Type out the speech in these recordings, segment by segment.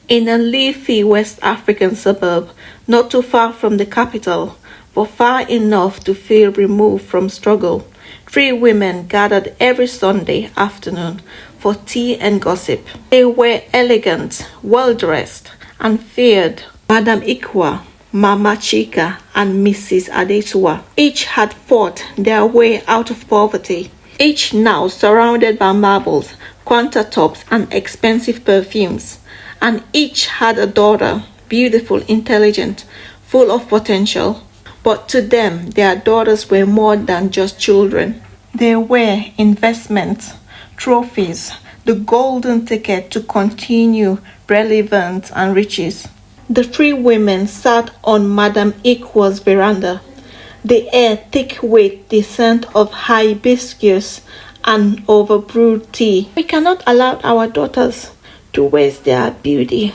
In a leafy West African suburb, not too far from the capital, but far enough to feel removed from struggle, three women gathered every Sunday afternoon for tea and gossip. They were elegant, well-dressed, and feared Madame Ikwa, Mama Chika, and Mrs. Adesua. Each had fought their way out of poverty, each now surrounded by marbles, countertops, and expensive perfumes. And each had a daughter, beautiful, intelligent, full of potential. But to them, their daughters were more than just children. They were investments, trophies, the golden ticket to continue relevance and riches. The three women sat on Madame Ikwa's veranda, the air thick with the scent of hibiscus and overbrewed tea. "We cannot allow our daughters to waste their beauty,"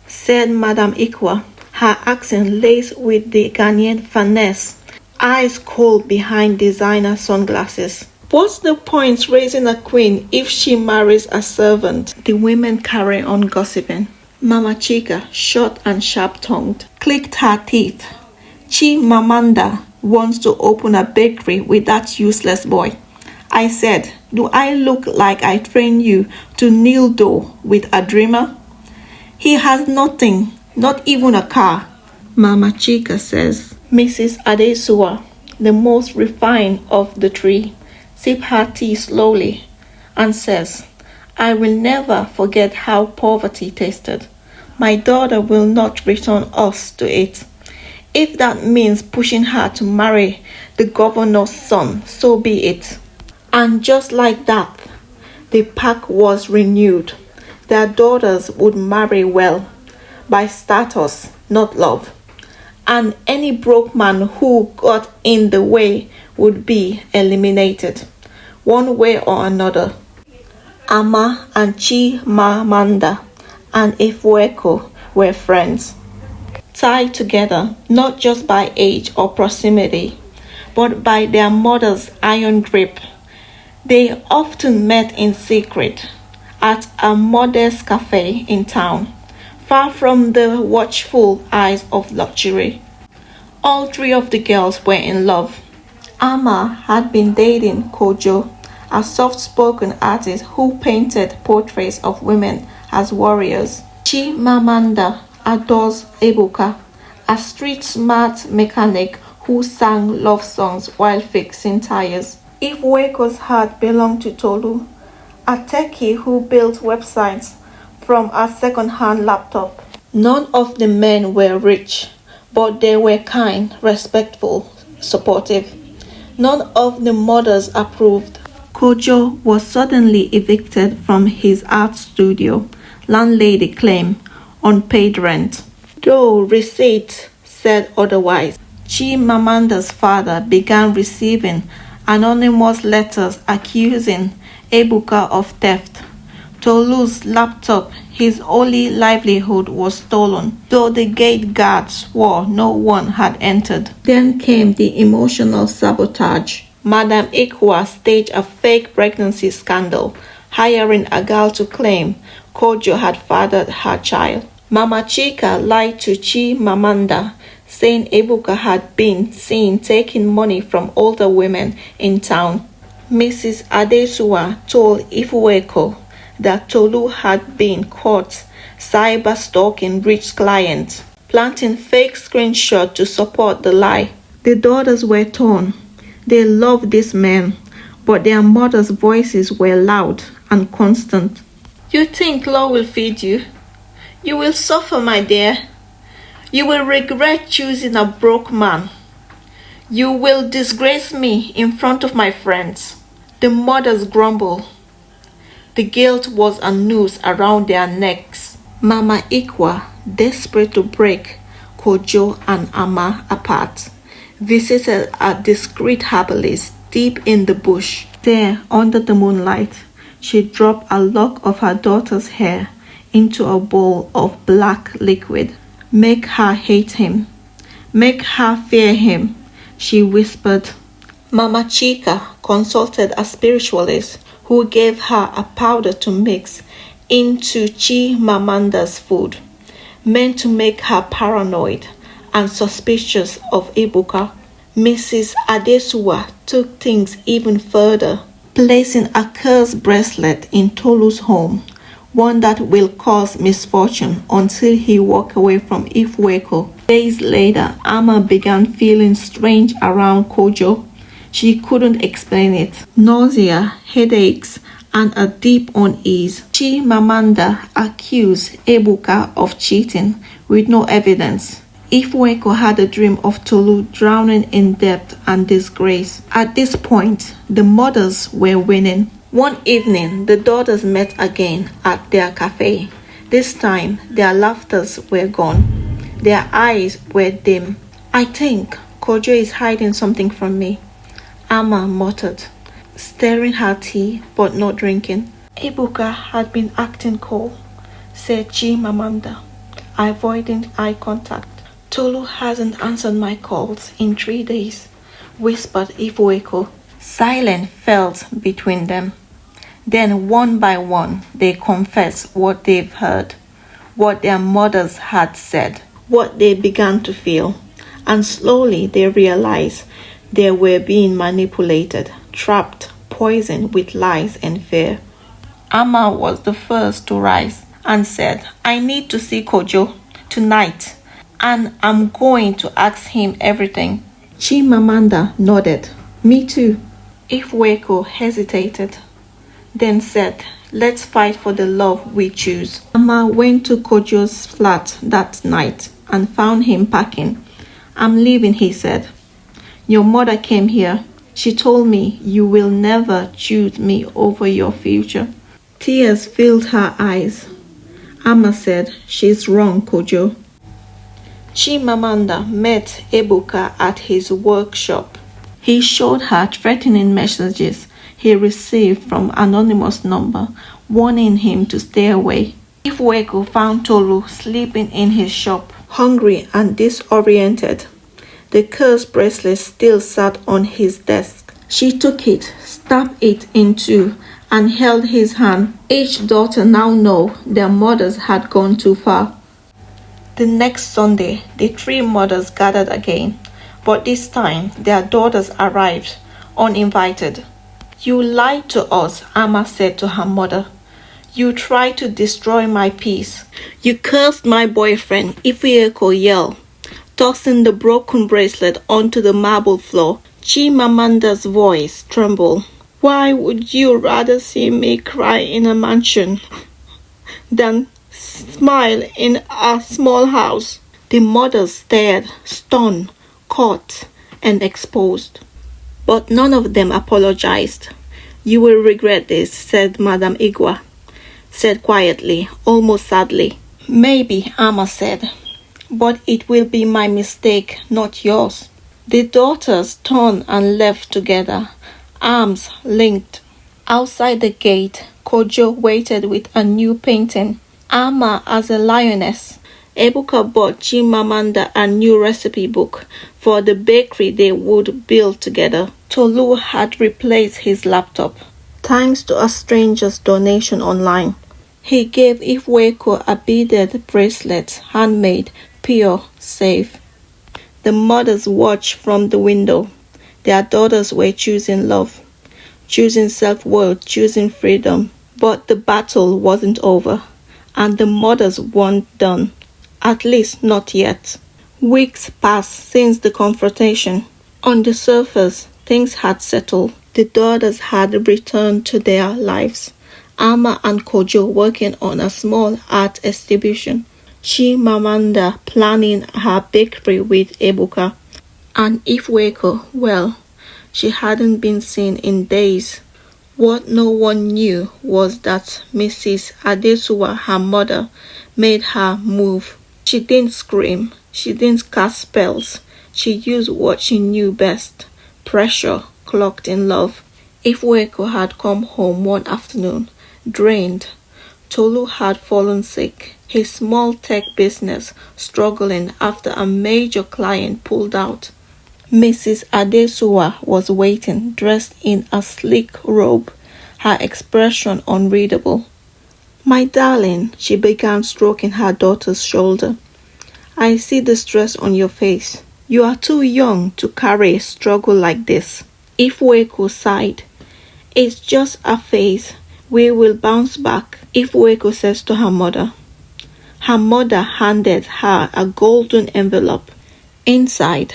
said Madame Ikwa, her accent laced with the Ghanaian finesse, eyes cold behind designer sunglasses. "What's the point raising a queen if she marries a servant?" The women carry on gossiping. Mama Chika, short and sharp-tongued, clicked her teeth. "Chimamanda wants to open a bakery with that useless boy. I said, do I look like I trained you to kneel dough with a dreamer? He has nothing, not even a car." Mama Chika says. Mrs. Adesua, the most refined of the three, sips her tea slowly and says, "I will never forget how poverty tasted. My daughter will not return us to it. If that means pushing her to marry the governor's son, so be it." And just like that, the pact was renewed. Their daughters would marry well, by status, not love. And any broke man who got in the way would be eliminated, one way or another. Ama and Chimamanda and Ifueko were friends, tied together not just by age or proximity, but by their mother's iron grip. They often met in secret at a modest cafe in town, far from the watchful eyes of luxury. All three of the girls were in love. Ama had been dating Kojo, a soft-spoken artist who painted portraits of women as warriors. Chimamanda adores Ebuka, a street-smart mechanic who sang love songs while fixing tires. Ifweko's heart belonged to Tolu, a techie who built websites from a second-hand laptop. None of the men were rich, but they were kind, respectful, supportive. None of the mothers approved. Kojo was suddenly evicted from his art studio, landlady claimed, unpaid rent. Though receipts said otherwise, Chimamanda's father began receiving anonymous letters accusing Ebuka of theft. Tolu's laptop, his only livelihood, was stolen, though the gate guard swore no one had entered. Then came the emotional sabotage. Madame Ikwa staged a fake pregnancy scandal, hiring a girl to claim Kojo had fathered her child. Mama Chika lied to Chimamanda, saying Ebuka had been seen taking money from older women in town. Mrs. Adesua told Ifueko that Tolu had been caught cyber-stalking rich clients, planting fake screenshots to support the lie. The daughters were torn. They loved this man, but their mothers' voices were loud and constant. "You think law will feed you? You will suffer, my dear. You will regret choosing a broke man. You will disgrace me in front of my friends." The mothers grumbled. The guilt was a noose around their necks. Mama Ikwa, desperate to break Kojo and Ama apart, visited a discreet herbalist deep in the bush. There, under the moonlight, she dropped a lock of her daughter's hair into a bowl of black liquid. "Make her hate him. Make her fear him," she whispered. Mama Chika consulted a spiritualist who gave her a powder to mix into Chimamanda's food, meant to make her paranoid and suspicious of Ebuka. Mrs. Adesuwa took things even further, placing a cursed bracelet in Tolu's home, one that will cause misfortune until he walk away from Ifweko. Days later, Amma began feeling strange around Kojo. She couldn't explain it. Nausea, headaches, and a deep unease. Chimamanda accused Ebuka of cheating with no evidence. Ifweko had a dream of Tolu drowning in debt and disgrace. At this point, the mothers were winning. One evening, the daughters met again at their cafe. This time, their laughters were gone. Their eyes were dim. "I think Kojo is hiding something from me," Amma muttered, stirring her tea but not drinking. "Ebuka had been acting cold," said Chimamanda, avoiding eye contact. "Tolu hasn't answered my calls in 3 days," whispered Ifweko. Silence fell between them. Then one by one they confessed what they've heard, what their mothers had said, what they began to feel. And slowly they realized they were being manipulated, trapped, poisoned with lies and fear. Amma was the first to rise and said, "I need to see Kojo tonight, and I'm going to ask him everything." Chimamanda nodded. "Me too." Ifweko hesitated, then said, "Let's fight for the love we choose." Amma went to Kojo's flat that night and found him packing. "I'm leaving," he said. "Your mother came here. She told me you will never choose me over your future." Tears filled her eyes. Amma said, "She's wrong, Kojo." Chimamanda met Ebuka at his workshop. He showed her threatening messages he received from anonymous number, warning him to stay away. Ifweko found Tolu sleeping in his shop, hungry and disoriented. The cursed bracelet still sat on his desk. She took it, stabbed it in two, and held his hand. Each daughter now knew their mothers had gone too far. The next Sunday, the three mothers gathered again, but this time their daughters arrived, uninvited. "You lied to us," Amma said to her mother. "You tried to destroy my peace. You cursed my boyfriend," Ifeeko yelled, tossing the broken bracelet onto the marble floor. Chimamanda's voice trembled. "Why would you rather see me cry in a mansion than smile in a small house?" The mothers stared, stunned, caught, and exposed. But none of them apologized. "You will regret this," said Madame Igwa, said quietly, almost sadly. "Maybe," Amma said, "but it will be my mistake, not yours." The daughters turned and left together, arms linked. Outside the gate, Kojo waited with a new painting, Amma as a lioness. Ebuka bought Chimamanda a new recipe book for the bakery they would build together. Tolu had replaced his laptop, thanks to a stranger's donation online. He gave Ifweko a beaded bracelet, handmade, pure, safe. The mothers watched from the window. Their daughters were choosing love, choosing self-worth, choosing freedom. But the battle wasn't over, and the mothers weren't done. At least not yet. Weeks passed since the confrontation. On the surface, things had settled. The daughters had returned to their lives. Amma and Kojo working on a small art exhibition. Chimamanda planning her bakery with Ebuka. And Ifweko, well, she hadn't been seen in days. What no one knew was that Mrs. Adesuwa, her mother, made her move. She didn't scream. She didn't cast spells. She used what she knew best. Pressure, cloaked in love. Ifweko had come home one afternoon, drained. Tolu had fallen sick. His small tech business struggling after a major client pulled out. Mrs. Adesuwa was waiting, dressed in a sleek robe, her expression unreadable. My darling, she began stroking her daughter's shoulder. I see the stress on your face. You are too young to carry a struggle like this. Ifweko sighed. It's just a phase. We will bounce back, Ifweko says to her mother. Her mother handed her a golden envelope. Inside,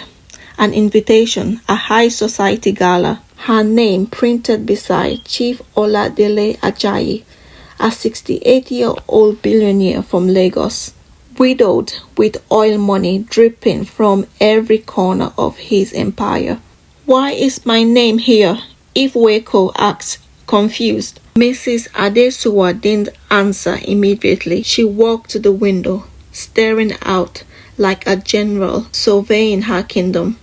an invitation, a high society gala. Her name printed beside Chief Oladele Ajayi, a 68-year-old billionaire from Lagos, widowed with oil money dripping from every corner of his empire. Why is my name here? Ifweko asked, confused. Mrs. Adesuwa didn't answer immediately. She walked to the window, staring out like a general surveying her kingdom.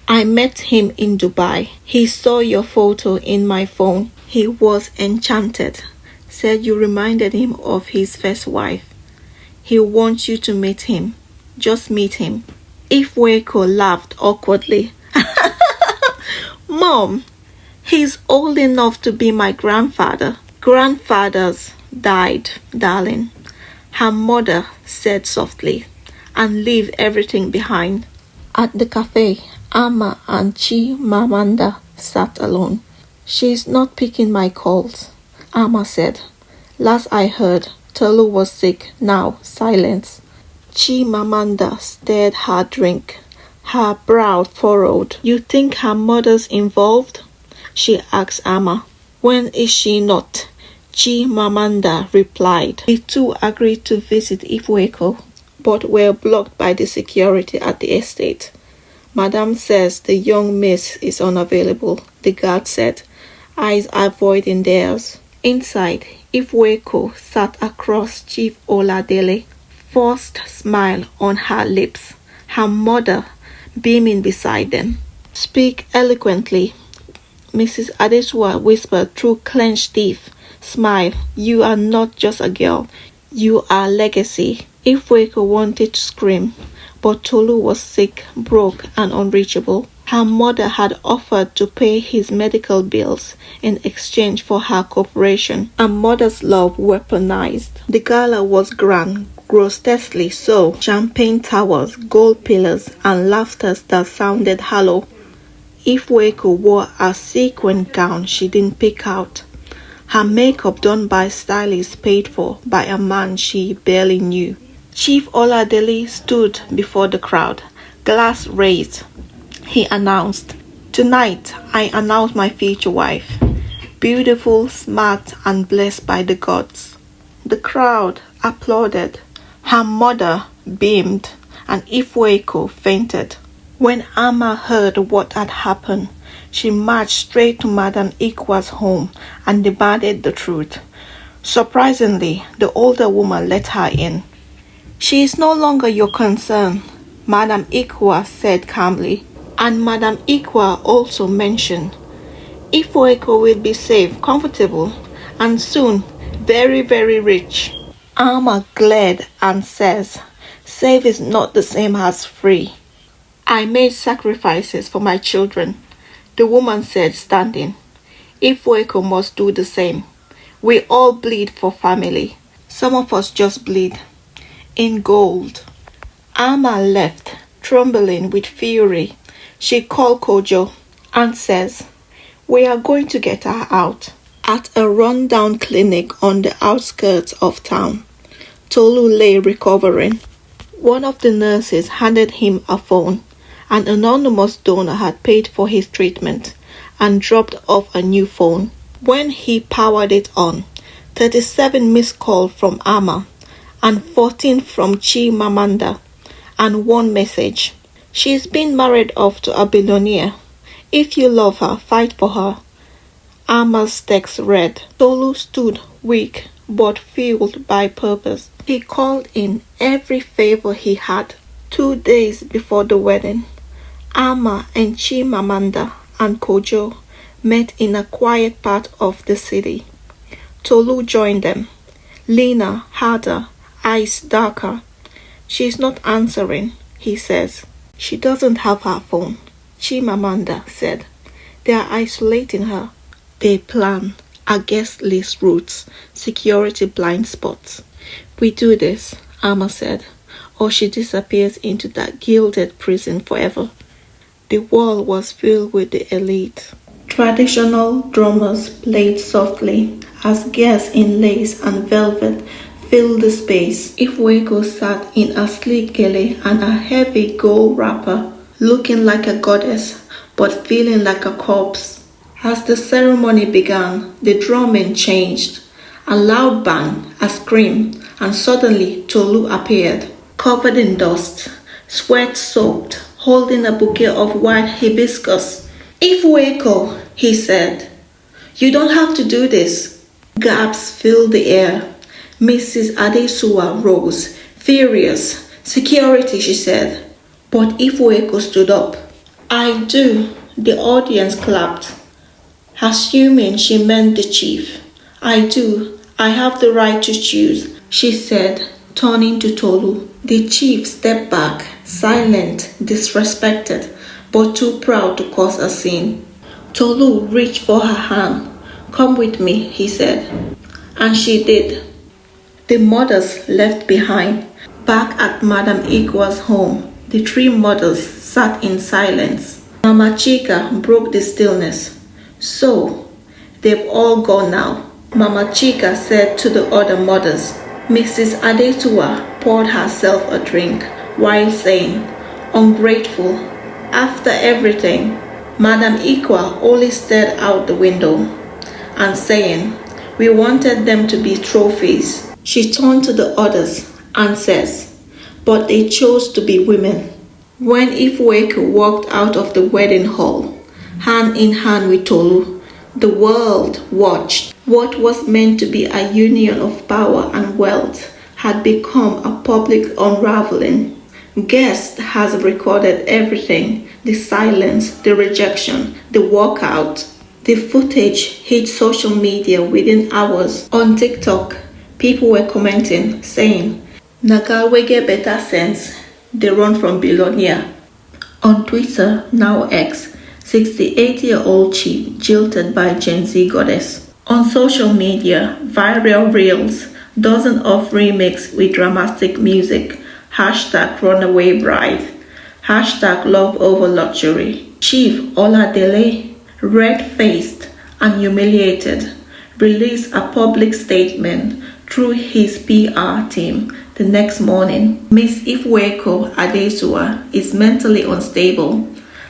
I met him in Dubai. He saw your photo in my phone. He was enchanted. Said you reminded him of his first wife. He wants you to meet him. Just meet him. Ifweko laughed awkwardly. Mom, he's old enough to be my grandfather. Grandfathers died, darling, her mother said softly, and leave everything behind. At the cafe, Amma and Chimamanda sat alone. She's not picking my calls, Amma said. Last I heard, Tolu was sick. Now, silence. Chimamanda stirred her drink, her brow furrowed. You think her mother's involved? She asked Amma. When is she not? Chimamanda replied. The two agreed to visit Ifweko, but were blocked by the security at the estate. Madame says the young miss is unavailable, the guard said, eyes avoiding theirs. Inside, Ifweko sat across Chief Oladele, forced smile on her lips, her mother beaming beside them. Speak eloquently, Mrs. Adesuwa whispered through clenched teeth. Smile, you are not just a girl, you are legacy. Ifweko wanted to scream, but Tolu was sick, broke, and unreachable. Her mother had offered to pay his medical bills in exchange for her cooperation. A mother's love weaponized. The gala was grand, grotesquely so. Champagne towers, gold pillars, and laughter that sounded hollow. Ifweko wore a sequin gown she didn't pick out. Her makeup done by stylists paid for by a man she barely knew. Chief Oladele stood before the crowd, glass raised. He announced, Tonight I announce my future wife, beautiful, smart, and blessed by the gods. The crowd applauded. Her mother beamed, and Ifweko fainted. When Amma heard what had happened, she marched straight to Madame Ikwa's home and demanded the truth. Surprisingly, the older woman let her in. She is no longer your concern, Madame Ikwa said calmly. And Madame Ikwa also mentioned, Ifweko will be safe, comfortable, and soon very, very rich. Amma glared and says, safe is not the same as free. I made sacrifices for my children, the woman said, standing. Ifweko must do the same. We all bleed for family. Some of us just bleed in gold. Amma left, trembling with fury. She called Kojo and says, we are going to get her out. At a rundown clinic on the outskirts of town, Tolu lay recovering. One of the nurses handed him a phone. An anonymous donor had paid for his treatment and dropped off a new phone. When he powered it on, 37 missed calls from Amma and 14 from Chimamanda, and one message. She's been married off to a billionaire. If you love her, fight for her. Amma's text read. Tolu stood weak but fueled by purpose. He called in every favor he had. 2 days before the wedding, Amma and Chimamanda and Kojo met in a quiet part of the city. Tolu joined them. Leaner, harder, eyes darker. She's not answering, he says. She doesn't have her phone, Chimamanda said. They are isolating her. They plan. our guest list routes, security blind spots. We do this, Amma said, or she disappears into that gilded prison forever. The wall was filled with the elite. Traditional drummers played softly as guests in lace and velvet filled the space. Ifweko sat in a sleek gele and a heavy gold wrapper, looking like a goddess but feeling like a corpse. As the ceremony began, the drumming changed. A loud bang, a scream, and suddenly Tolu appeared, covered in dust, sweat-soaked, holding a bouquet of white hibiscus. Ifweko, he said, you don't have to do this. Gasps filled the air. Mrs. Adesua rose, furious. Security, she said. But Ifweko stood up. I do. The audience clapped, assuming she meant the chief. I do. I have the right to choose, she said, turning to Tolu. The chief stepped back, silent, disrespected, but too proud to cause a scene. Tolu reached for her hand. Come with me, he said. And she did. The mothers left behind. Back at Madam Ikwa's home, the three mothers sat in silence. Mama Chika broke the stillness. So, they've all gone now, Mama Chika said to the other mothers. Mrs. Adetua poured herself a drink while saying, ungrateful. After everything, Madam Ikwa only stared out the window and saying, we wanted them to be trophies. She turned to the others and says, but they chose to be women. When Ifweko walked out of the wedding hall, hand in hand with Tolu, the world watched. What was meant to be a union of power and wealth had become a public unraveling. Guest has recorded everything, the silence, the rejection, the walkout. The footage hit social media within hours. On TikTok, people were commenting, saying, Nagalwe get better sense, they run from Bologna. On Twitter, now X, 68-year-old chief jilted by Gen Z goddess. On social media, viral reels, dozens of remixes with dramatic music, hashtag runaway bride, hashtag love over luxury. Chief Oladele, red-faced and humiliated, released a public statement through his PR team the next morning. Miss Ifweko Adesua is mentally unstable.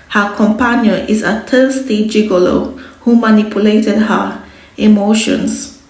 Her companion is a thirsty gigolo who manipulated her emotions.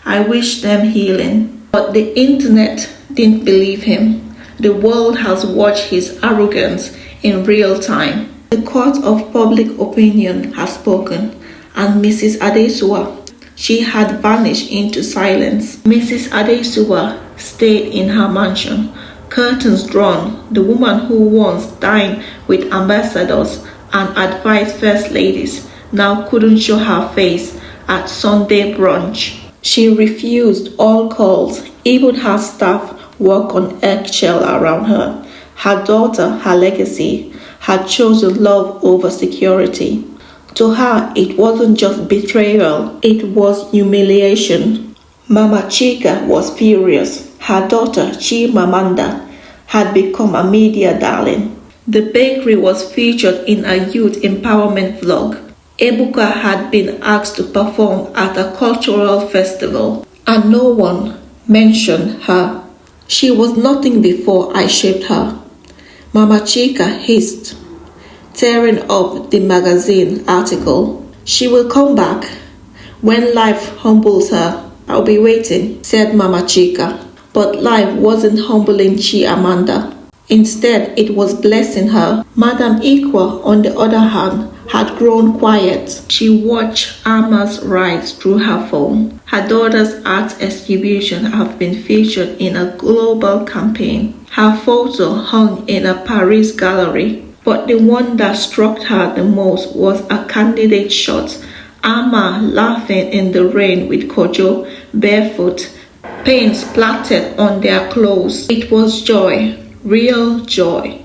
I wish them healing. But the internet didn't believe him. The world has watched his arrogance in real time. The court of public opinion has spoken, and Mrs. Adesua, she had vanished into silence. Mrs. Adesua stayed in her mansion, curtains drawn. The woman who once dined with ambassadors and advised first ladies now couldn't show her face at Sunday brunch. She refused all calls. Even her staff walked on eggshell around her. Her daughter, her legacy, had chosen love over security. To her, it wasn't just betrayal, it was humiliation. Mama Chika was furious. Her daughter, Chimamanda, had become a media darling. The bakery was featured in a youth empowerment vlog. Ebuka had been asked to perform at a cultural festival, and no one mentioned her. She was nothing before I shaped her, Mama Chika hissed, tearing up the magazine article. She will come back. When life humbles her, I'll be waiting, said Mama Chika. But life wasn't humbling Amanda. Instead, it was blessing her. Madam Ikwa, on the other hand, had grown quiet. She watched Amma's rise through her phone. Her daughter's art exhibition have been featured in a global campaign. Her photo hung in a Paris gallery. But the one that struck her the most was a candidate shot. Amma laughing in the rain with Kojo barefoot, paint splattered on their clothes. It was joy, real joy.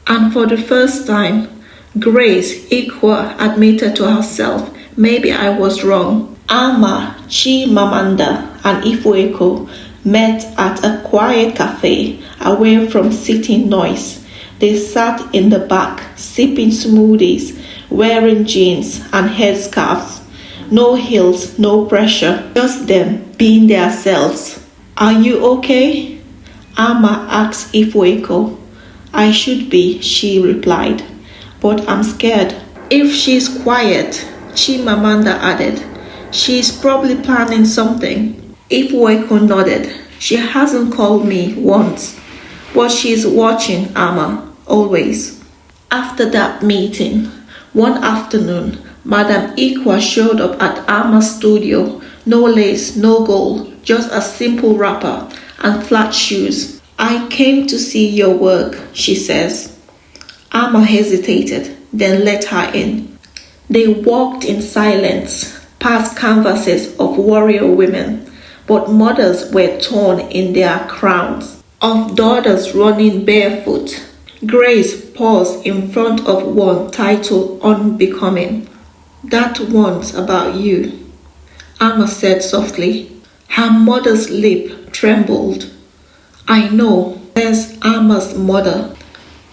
And for the first time, Grace Ikwa admitted to herself, maybe I was wrong. Alma, Chimamanda, and Ifeeko met at a quiet cafe away from city noise. They sat in the back, sipping smoothies, wearing jeans and headscarves. No heels, no pressure, just them being themselves. Are you okay? Alma asked Ifeeko. I should be, she replied, but I'm scared. If she's quiet, Chimamanda added, she's probably planning something. Ifeeko nodded. She hasn't called me once, but she's watching Alma, always. After that meeting, one afternoon, Madame Ikwa showed up at Alma's studio. No lace, no gold, just a simple wrapper and flat shoes. I came to see your work, she says. Alma hesitated, then let her in. They walked in silence, past canvases of warrior women, but mothers were torn in their crowns, of daughters running barefoot. Grace paused in front of one titled Unbecoming. That one's about you, Alma said softly. Her mother's lip trembled. I know, says Alma's mother.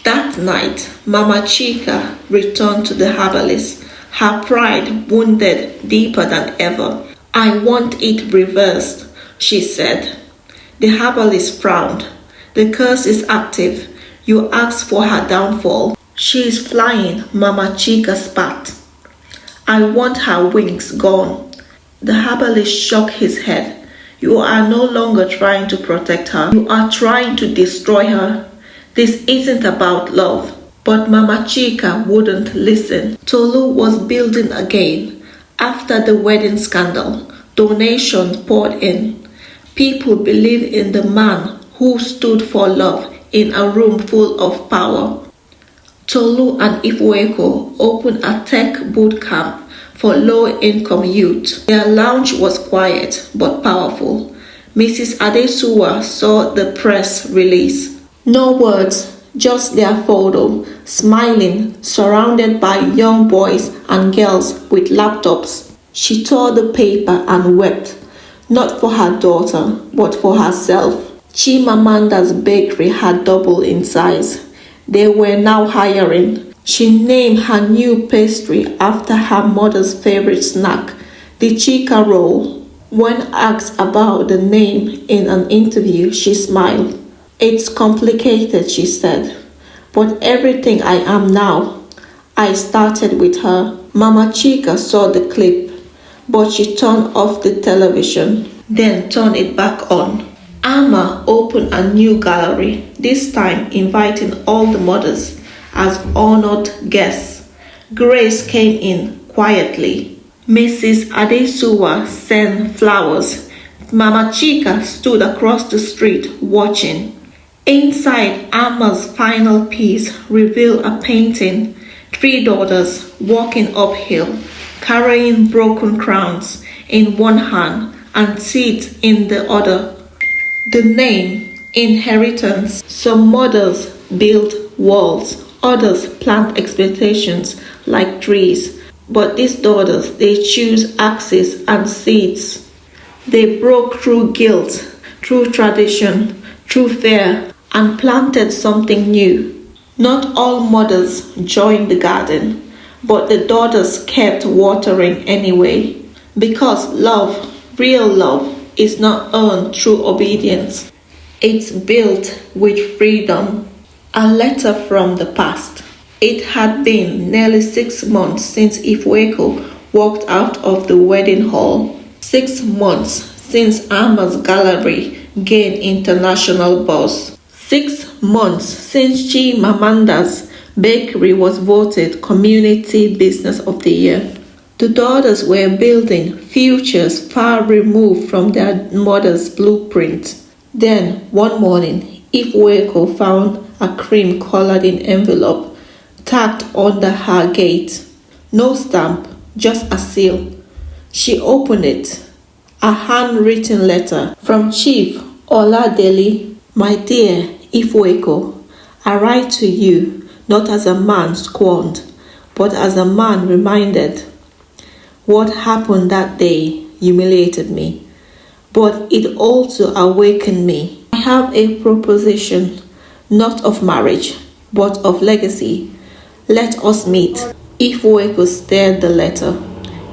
That night, Mama Chica returned to the herbalist, her pride wounded deeper than ever. I want it reversed, she said. The herbalist frowned. The curse is active. You asked for her downfall. She is flying, Mama Chica spat. I want her wings gone. The herbalist shook his head. You are no longer trying to protect her. You are trying to destroy her. This isn't about love. But Mama Chica wouldn't listen. Tolu was building again. After the wedding scandal, donations poured in. People believed in the man who stood for love in a room full of power. Tolu and Ifeeko opened a tech boot camp for low-income youth. Their lounge was quiet but powerful. Mrs. Adesuwa saw the press release. No words, just their photo, smiling, surrounded by young boys and girls with laptops. She tore the paper and wept, not for her daughter, but for herself. Chimamanda's bakery had doubled in size. They were now hiring. She named her new pastry after her mother's favorite snack, the chica roll. When asked about the name in an interview, she smiled. It's complicated, she said, but everything I am now. I started with her. Mama Chica saw the clip, but she turned off the television, then turned it back on. Alma opened a new gallery, this time inviting all the mothers as honored guests. Grace came in quietly. Mrs. Adesuwa sent flowers. Mama Chica stood across the street watching. Inside, Alma's final piece revealed a painting. 3 daughters walking uphill, carrying broken crowns in one hand and seeds in the other. The name, inheritance. Some mothers build walls, others plant expectations like trees. But these daughters, they choose axes and seeds. They broke through guilt, through tradition, through fear, and planted something new. Not all mothers joined the garden, but the daughters kept watering anyway. Because love, real love, is not earned through obedience. It's built with freedom. A letter from the past. It had been nearly 6 months since Ifeeko walked out of the wedding hall. 6 months since Alma's gallery gained international buzz. 6 months since Chimamanda's bakery was voted Community Business of the Year. The daughters were building futures far removed from their mother's blueprint. Then, one morning, Ifeeko found a cream-colored envelope tacked under her gate. No stamp, just a seal. She opened it. A handwritten letter from Chief Oladele. My dear Ifeeko, I write to you not as a man scorned, but as a man reminded. What happened that day, humiliated me, but it also awakened me. I have a proposition, not of marriage, but of legacy. Let us meet. Ifueko stared the letter.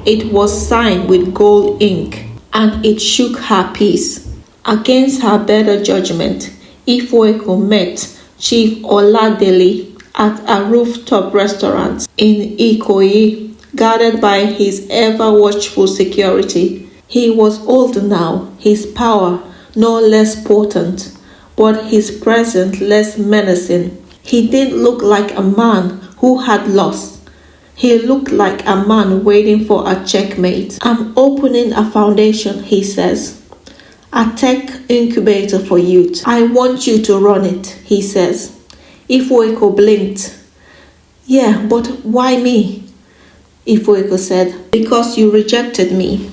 It was signed with gold ink, and it shook her peace. Against her better judgment, Ifueko met Chief Oladele at a rooftop restaurant in Ikoyi, guarded by his ever-watchful security. He was older now, his power no less potent, but his presence less menacing. He didn't look like a man who had lost. He looked like a man waiting for a checkmate. I'm opening a foundation, he says. A tech incubator for youth. I want you to run it, he says. Ifueko blinked. Yeah, but why me? Ifueko said, because you rejected me.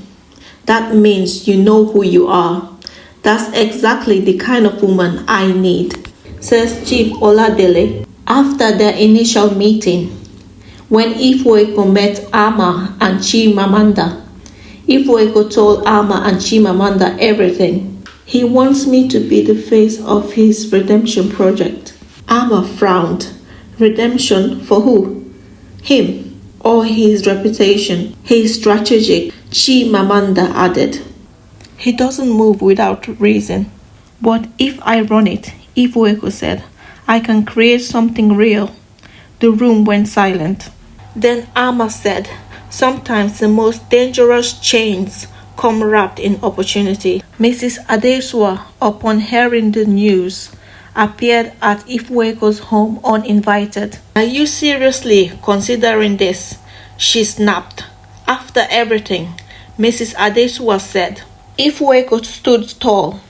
That means you know who you are. That's exactly the kind of woman I need, says Chief Oladele. After their initial meeting, when Ifueko met Ama and Chimamanda, Ifueko told Ama and Chimamanda everything. He wants me to be the face of his redemption project. Ama frowned. Redemption for who? Him or his reputation? He's strategic, Chimamanda added. He doesn't move without reason. But if I run it, Ifueko said, I can create something real. The room went silent. Then Ama said, sometimes the most dangerous chains come wrapped in opportunity. Mrs. Adesua, upon hearing the news, appeared at Ifueko's home uninvited. Are you seriously considering this? She snapped. After everything, Mrs. Adesua said. Ifueko stood tall.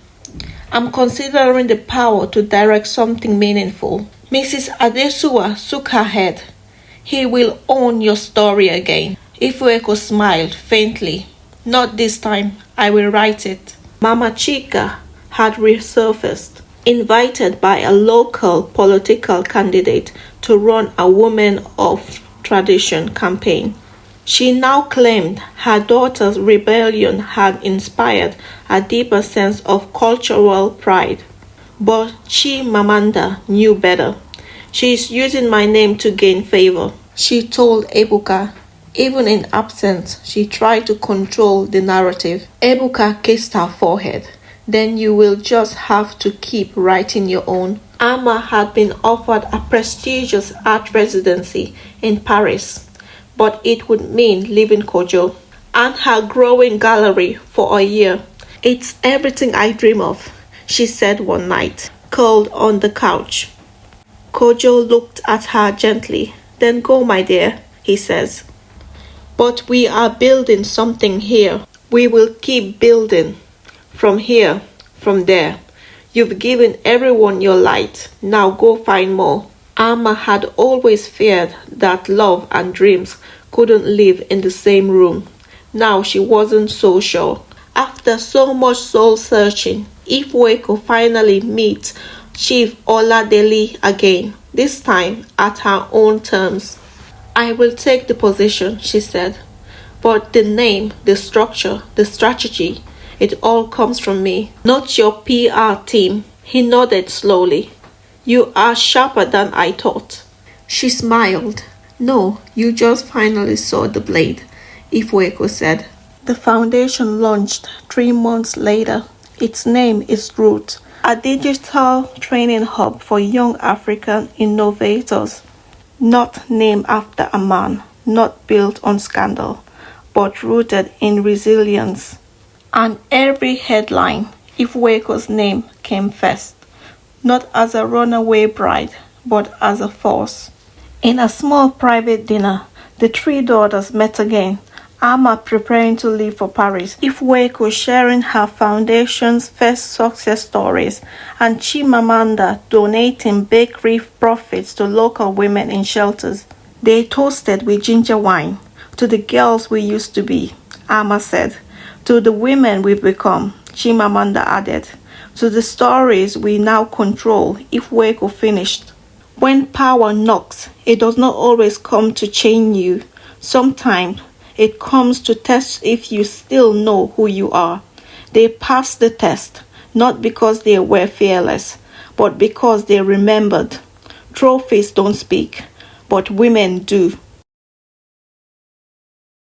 I'm considering the power to direct something meaningful. Mrs. Adesua shook her head. He will own your story again. Ifueko smiled faintly. Not this time. I will write it. Mama Chika had resurfaced, invited by a local political candidate to run a Women of Tradition campaign. She now claimed her daughter's rebellion had inspired a deeper sense of cultural pride. But Chimamanda knew better. She is using my name to gain favor, she told Ebuka. Even in absence, she tried to control the narrative. Ebuka kissed her forehead. Then you will just have to keep writing your own. Ama had been offered a prestigious art residency in Paris, but it would mean leaving Kojo and her growing gallery for a year. It's everything I dream of, she said one night, curled on the couch. Kojo looked at her gently. Then go, my dear, he says. But we are building something here. We will keep building. From here, from there. You've given everyone your light. Now go find more. Ama had always feared that love and dreams couldn't live in the same room. Now she wasn't so sure. After so much soul searching, Ifueko finally meets Chief Oladele again, this time at her own terms. I will take the position, she said. But the name, the structure, the strategy, it all comes from me, not your PR team. He nodded slowly. You are sharper than I thought. She smiled. No, you just finally saw the blade, Ifueko said. The foundation launched 3 months later. Its name is Root, a digital training hub for young African innovators, not named after a man, not built on scandal, but rooted in resilience. And every headline, Ifueko's name came first, not as a runaway bride, but as a force. In a small private dinner, the 3 daughters met again. Ama preparing to leave for Paris, Ifueko sharing her foundation's first success stories, and Chimamanda donating bakery profits to local women in shelters. They toasted with ginger wine. To the girls we used to be, Ama said. To the women we've become, Chimamanda added. To the stories we now control, Ifueko finished. When power knocks, it does not always come to chain you. Sometimes It comes to test if you still know who you are. They passed the test, not because they were fearless, but because they remembered. Trophies don't speak, but women do.